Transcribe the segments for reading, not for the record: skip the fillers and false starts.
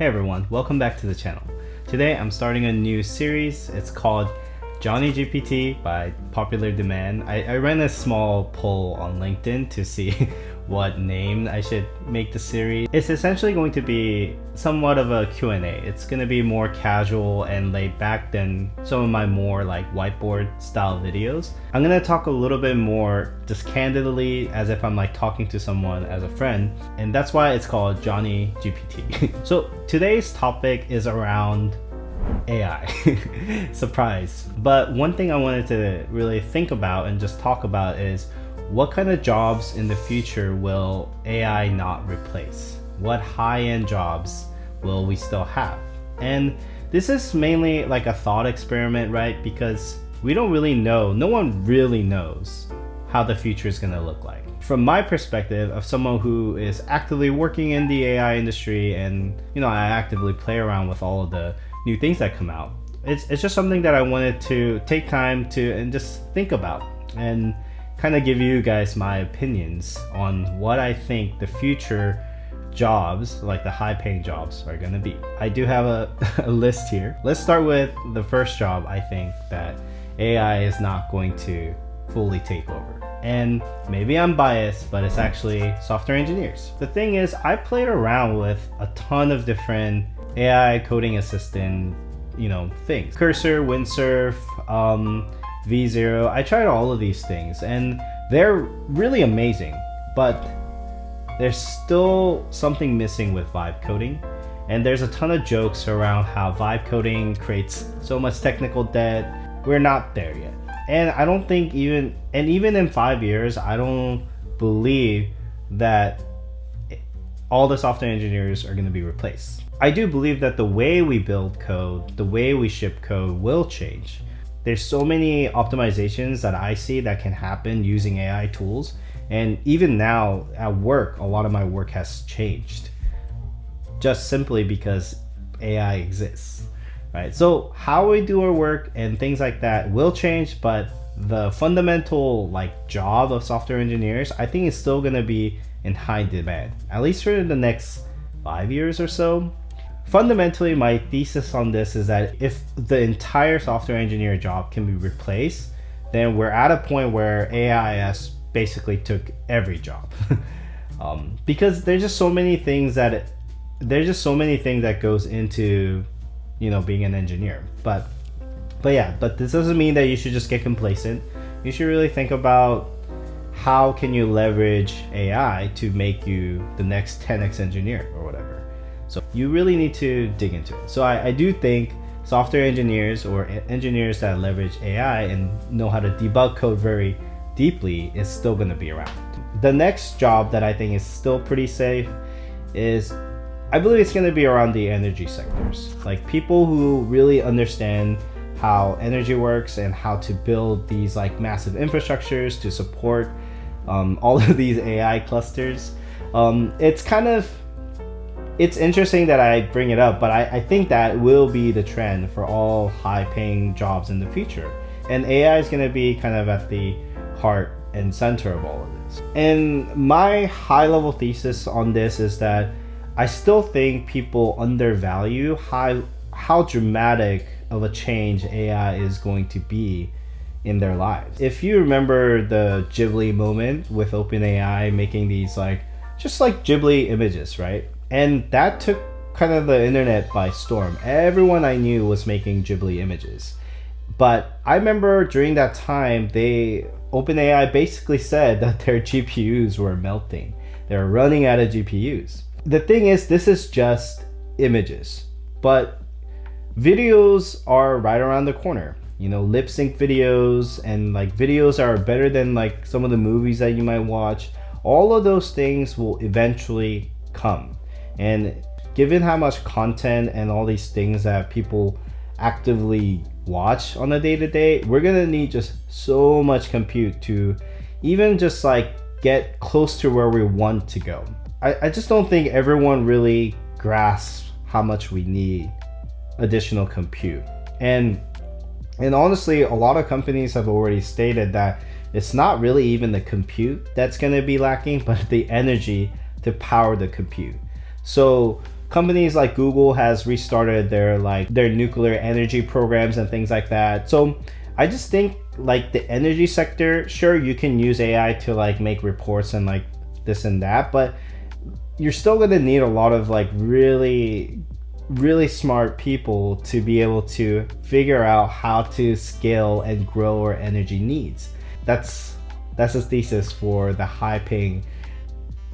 Hey everyone, welcome back to the channel. Today I'm starting a new series. It's called JonnyGPT by popular demand. I ran a small poll on LinkedIn to see what name I should make the series. It's essentially going to be somewhat of a Q&A. It's going to be more casual and laid back than some of my more like whiteboard style videos. I'm going to talk a little bit more just candidly as if I'm like talking to someone as a friend, and that's why it's called JonnyGPT. So today's topic is around AI. Surprise. But one thing I wanted to really think about and just talk about is what kind of jobs in the future will AI not replace? What high-end jobs will we still have? And this is mainly like a thought experiment, right? Because we don't really know, no one really knows how the future is going to look like. From my perspective of someone who is actively working in the AI industry, and I actively play around with all of the new things that come out, it's just something that I wanted to take time to and just think about and kind of give you guys my opinions on what I think the future jobs, like the high paying jobs, are going to be. I do have a list here. Let's start with the first job I think that AI is not going to fully take over. And maybe I'm biased, but it's actually software engineers. The thing is, I played around with a ton of different AI coding assistant, things. Cursor, Windsurf, V0. I tried all of these things and they're really amazing, but there's still something missing with vibe coding. And there's a ton of jokes around how vibe coding creates so much technical debt. We're not there yet. And I don't think even in 5 years, I don't believe that all the software engineers are going to be replaced. I do believe that the way we build code, the way we ship code will change. There's so many optimizations that I see that can happen using AI tools. And even now at work, a lot of my work has changed just simply because AI exists, right? So how we do our work and things like that will change, but the fundamental job of software engineers, I think is still going to be in high demand, at least for the next 5 years or so. Fundamentally, my thesis on this is that if the entire software engineer job can be replaced, then we're at a point where AI has basically took every job. Because there's just so many things that goes into being an engineer. But this doesn't mean that you should just get complacent. You should really think about how can you leverage AI to make you the next 10x engineer or whatever. So you really need to dig into it. So I do think software engineers or engineers that leverage AI and know how to debug code very deeply is still going to be around. The next job that I think is still pretty safe is, I believe it's going to be around the energy sectors. Like people who really understand how energy works and how to build these massive infrastructures to support all of these AI clusters. It's interesting that I bring it up, but I think that will be the trend for all high-paying jobs in the future. And AI is going to be kind of at the heart and center of all of this. And my high-level thesis on this is that I still think people undervalue how dramatic of a change AI is going to be in their lives. If you remember the Ghibli moment with OpenAI making these just Ghibli images, right? And that took kind of the internet by storm. Everyone I knew was making Ghibli images. But I remember during that time, OpenAI basically said that their GPUs were melting. They were running out of GPUs. The thing is, this is just images, but videos are right around the corner. Lip sync videos and videos are better than some of the movies that you might watch. All of those things will eventually come. And given how much content and all these things that people actively watch on a day-to-day, we're gonna need just so much compute to even just get close to where we want to go. I just don't think everyone really grasps how much we need additional compute. And honestly, a lot of companies have already stated that it's not really even the compute that's gonna be lacking, but the energy to power the compute. So companies like Google has restarted their nuclear energy programs and things like that. So I just think like the energy sector, sure, you can use AI to like make reports and like this and that, but you're still going to need a lot of like really smart people to be able to figure out how to scale and grow our energy needs. That's a thesis for the high paying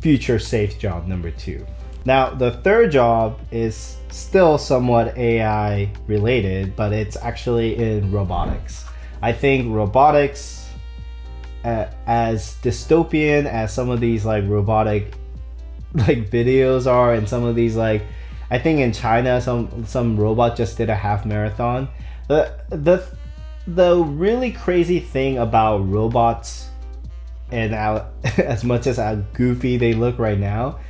future safe job number 2. Now the third job is still somewhat AI related, but it's actually in robotics. I think robotics, as dystopian as some of these like robotic like videos are, and some of these like, I think in China some robot just did a half marathon. The really crazy thing about robots, and how, as much as how goofy they look right now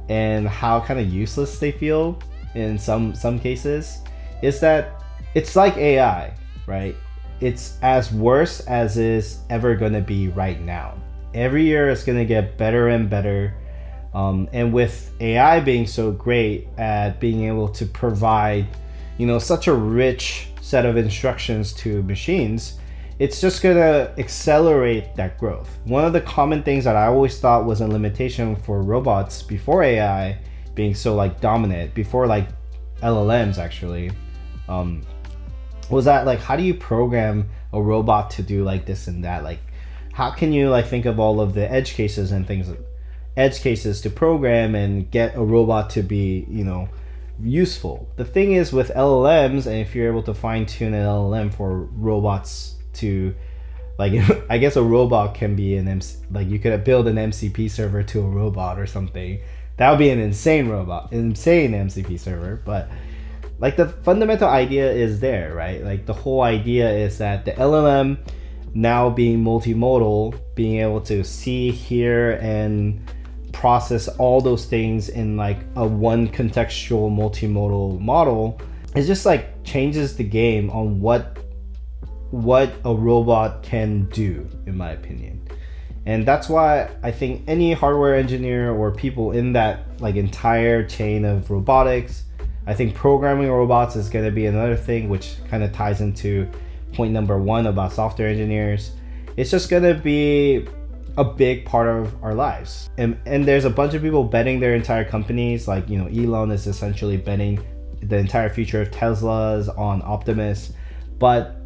and how kind of useless they feel in some cases, is that it's like AI, right? It's as worse as is ever going to be right now. Every year it's going to get better and better. And with AI being so great at being able to provide, such a rich set of instructions to machines, it's just going to accelerate that growth. One of the common things that I always thought was a limitation for robots before AI being so like dominant, before like LLMs actually, was that like, how do you program a robot to do like this and that? Like, how can you like think of all of the edge cases and things, edge cases to program and get a robot to be, useful? The thing is with LLMs, and if you're able to fine tune an LLM for robots to, like, I guess a robot can be like you could build an MCP server to a robot or something. That would be an insane MCP server, but like the fundamental idea is there, right? Like the whole idea is that the LLM now being multimodal, being able to see, hear, and process all those things in like a one contextual multimodal model, it just like changes the game on what a robot can do, in my opinion. And that's why I think any hardware engineer or people in that like entire chain of robotics, I think programming robots is going to be another thing, which kind of ties into point number 1 about software engineers. It's just going to be a big part of our lives. And there's a bunch of people betting their entire companies, like, Elon is essentially betting the entire future of Teslas on Optimus. But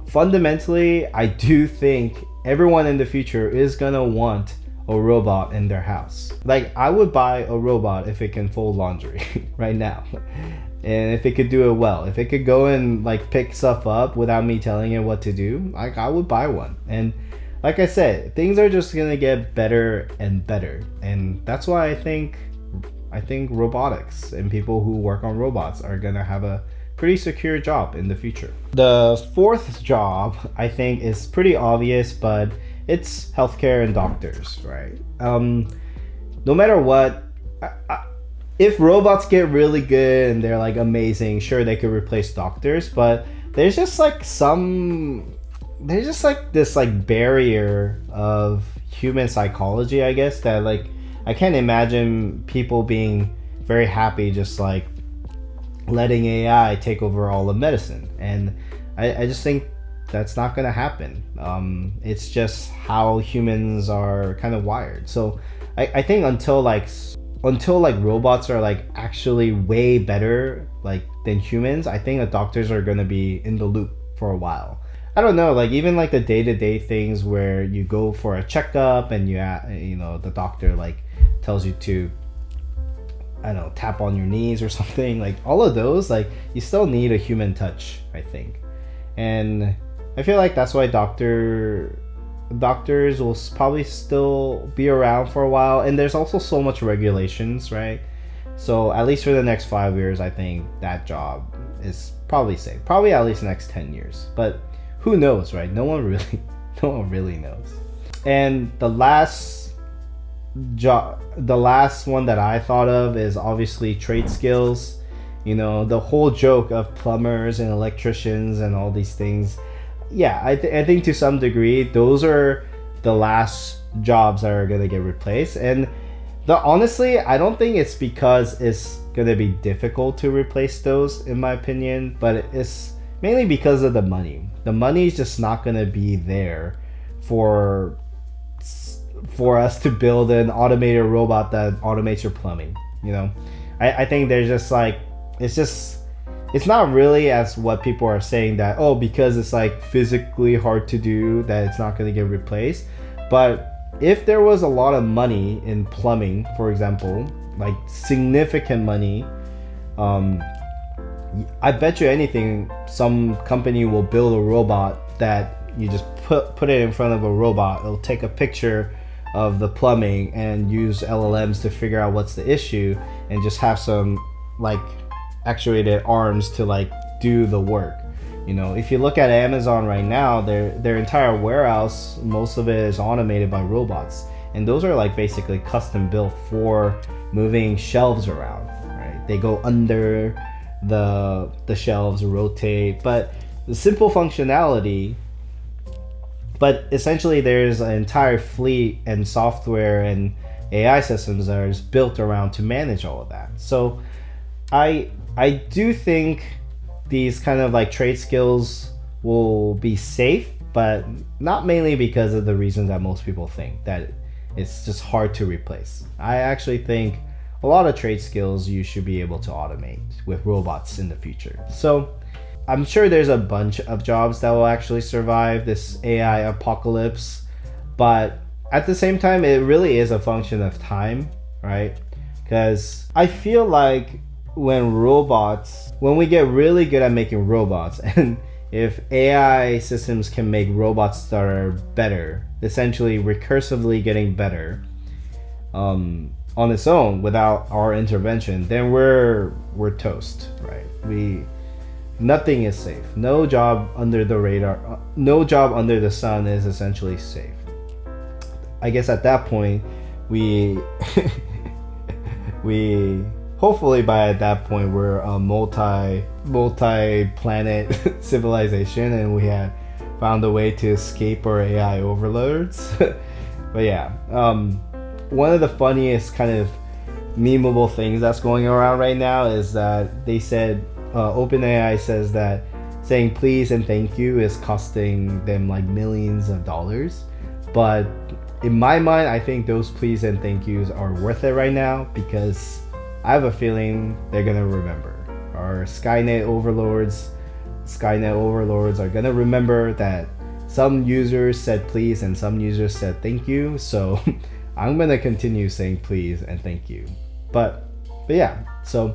fundamentally, I do think everyone in the future is going to want a robot in their house. Like, I would buy a robot if it can fold laundry right now. And if it could do it well, if it could go and like pick stuff up without me telling it what to do, like I would buy one. And like I said, things are just gonna get better and better. And that's why I think robotics and people who work on robots are gonna have a pretty secure job in the future. The fourth job I think is pretty obvious, but it's healthcare and doctors, right? No matter what, if robots get really good and they're like amazing, sure, they could replace doctors, but there's just this like barrier of human psychology, I guess, that like I can't imagine people being very happy just like letting AI take over all of medicine. And I just think that's not going to happen. It's just how humans are kind of wired. So I think until robots are like actually way better like than humans, I think the doctors are going to be in the loop for a while. I don't know, like even like the day-to-day things where you go for a checkup and the doctor like tells you to, I don't know, tap on your knees or something, like all of those, like you still need a human touch, I think. And I feel like that's why doctors will probably still be around for a while. And there's also so much regulations, right? So at least for the next 5 years, I think that job is probably safe. Probably at least the next 10 years. But who knows, right? No one really knows. And the last one that I thought of is obviously trade skills. The whole joke of plumbers and electricians and all these things. Yeah, I think to some degree, those are the last jobs that are going to get replaced. And honestly, I don't think it's because it's gonna be difficult to replace those, in my opinion. But it's mainly because of the money. The money is just not gonna be there for us to build an automated robot that automates your plumbing. You know, I think there's just like, it's not really as what people are saying, that oh, because it's like physically hard to do, that it's not going to get replaced. But if there was a lot of money in plumbing, for example, like significant money, I bet you anything, some company will build a robot that you just put it in front of a robot. It'll take a picture of the plumbing and use LLMs to figure out what's the issue, and just have some like actuated arms to like do the work. You know, if you look at Amazon right now, their entire warehouse, most of it is automated by robots, and those are like basically custom built for moving shelves around, right? They go under the shelves, rotate, but the simple functionality. But essentially there's an entire fleet and software and AI systems that are built around to manage all of that. So I do think these kind of like trade skills will be safe, but not mainly because of the reasons that most people think, that it's just hard to replace. I actually think a lot of trade skills you should be able to automate with robots in the future. So I'm sure there's a bunch of jobs that will actually survive this AI apocalypse, but at the same time, it really is a function of time, right? Because I feel like when we get really good at making robots, and if AI systems can make robots that are better, essentially recursively getting better on its own without our intervention, then we're toast, right? Nothing is safe. No job under the radar, no job under the sun is essentially safe. I guess at that point, we hopefully by that point we're a multi-planet civilization, and we have found a way to escape our AI overlords. But yeah, one of the funniest kind of memeable things that's going around right now is that they said, OpenAI says that saying please and thank you is costing them like millions of dollars. But in my mind, I think those please and thank yous are worth it right now, because I have a feeling they're gonna remember. Our Skynet overlords are gonna remember that some users said please and some users said thank you. So I'm gonna continue saying please and thank you. But yeah, so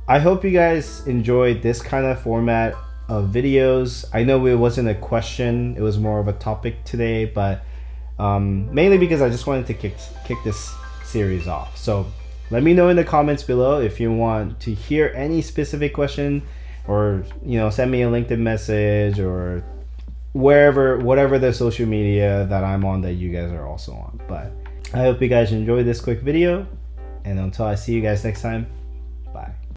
I hope you guys enjoyed this kind of format of videos. I know it wasn't a question, it was more of a topic today, but mainly because I just wanted to kick this series off. So let me know in the comments below if you want to hear any specific question, or send me a LinkedIn message, or whatever the social media that I'm on that you guys are also on. But I hope you guys enjoyed this quick video, and until I see you guys next time,